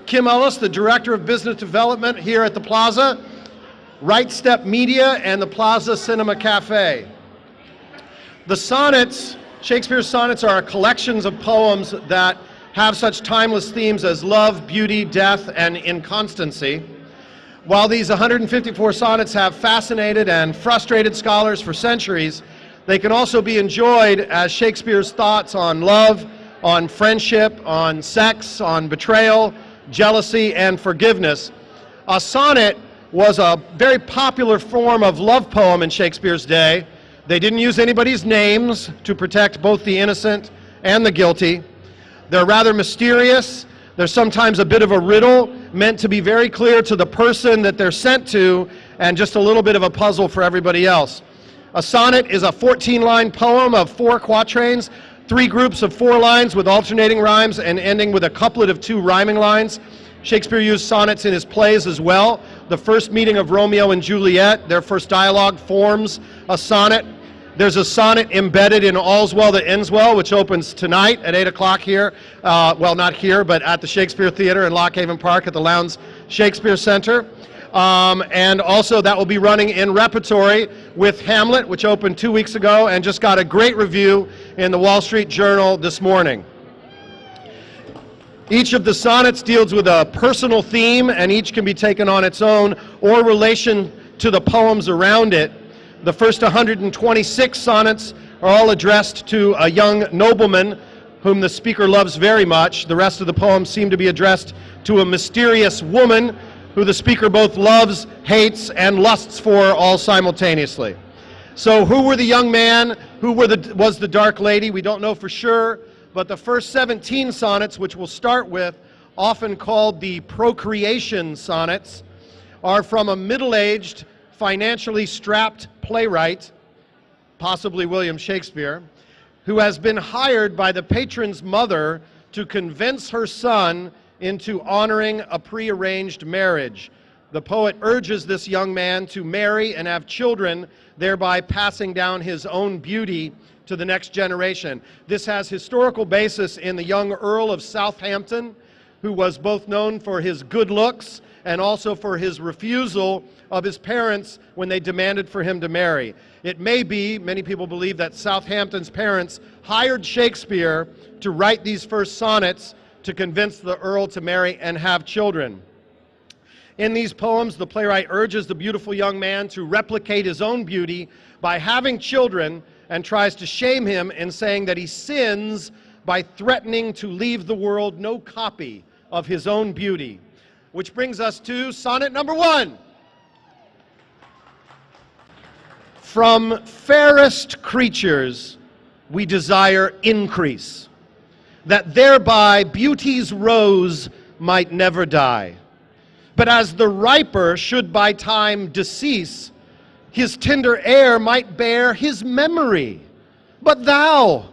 Kim Ellis, the Director of Business Development here at the Plaza, Right Step Media, and the Plaza Cinema Cafe. The sonnets, Shakespeare's sonnets, are collections of poems that have such timeless themes as love, beauty, death, and inconstancy. While these 154 sonnets have fascinated and frustrated scholars for centuries, they can also be enjoyed as Shakespeare's thoughts on love, on friendship, on sex, on betrayal, jealousy, and forgiveness. A sonnet was a very popular form of love poem in Shakespeare's day. They didn't use anybody's names to protect both the innocent and the guilty. They're rather mysterious. They're sometimes a bit of a riddle, meant to be very clear to the person that they're sent to, and just a little bit of a puzzle for everybody else. A sonnet is a 14-line poem of 4 quatrains, 3 groups of 4 lines with alternating rhymes and ending with a couplet of 2 rhyming lines. Shakespeare used sonnets in his plays as well. The first meeting of Romeo and Juliet, their first dialogue, forms a sonnet. There's a sonnet embedded in All's Well That Ends Well, which opens tonight at 8 o'clock here. Well, not here, but at the Shakespeare Theater in Lock Haven Park at the Lowndes Shakespeare Center. And also that will be running in repertory with Hamlet, which opened 2 weeks ago and just got a great review in the Wall Street Journal this morning. Each of the sonnets deals with a personal theme, and each can be taken on its own or relation to the poems around it. The first 126 sonnets are all addressed to a young nobleman whom the speaker loves very much. The rest of the poems seem to be addressed to a mysterious woman who the speaker both loves, hates, and lusts for all simultaneously. So who were the young man? Who was the dark lady? We don't know for sure, but the first 17 sonnets, which we'll start with, often called the procreation sonnets, are from a middle-aged, financially strapped playwright, possibly William Shakespeare, who has been hired by the patron's mother to convince her son into honoring a prearranged marriage. The poet urges this young man to marry and have children, thereby passing down his own beauty to the next generation. This has historical basis in the young Earl of Southampton, who was both known for his good looks and also for his refusal of his parents when they demanded for him to marry. It may be, many people believe, that Southampton's parents hired Shakespeare to write these first sonnets to convince the Earl to marry and have children. In these poems, the playwright urges the beautiful young man to replicate his own beauty by having children, and tries to shame him in saying that he sins by threatening to leave the world no copy of his own beauty. Which brings us to sonnet number 1. From fairest creatures we desire increase, that thereby beauty's rose might never die. But as the riper should by time decease, his tender air might bear his memory. But thou,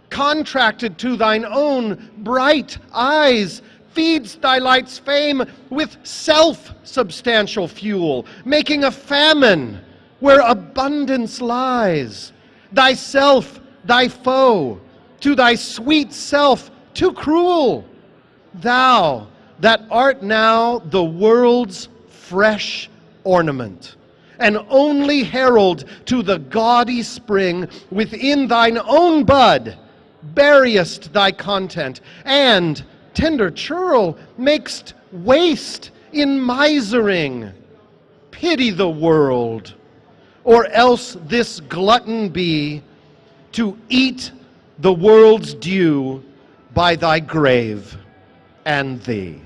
contracted to thine own bright eyes, feedst thy light's fame with self-substantial fuel, making a famine where abundance lies. Thyself, thy foe, to thy sweet self too cruel. Thou, that art now the world's fresh ornament, and only herald to the gaudy spring within thine own bud, buryest thy content, and, tender churl, makest waste in misering. Pity the world, or else this glutton be, to eat the world's due by thy grave and thee.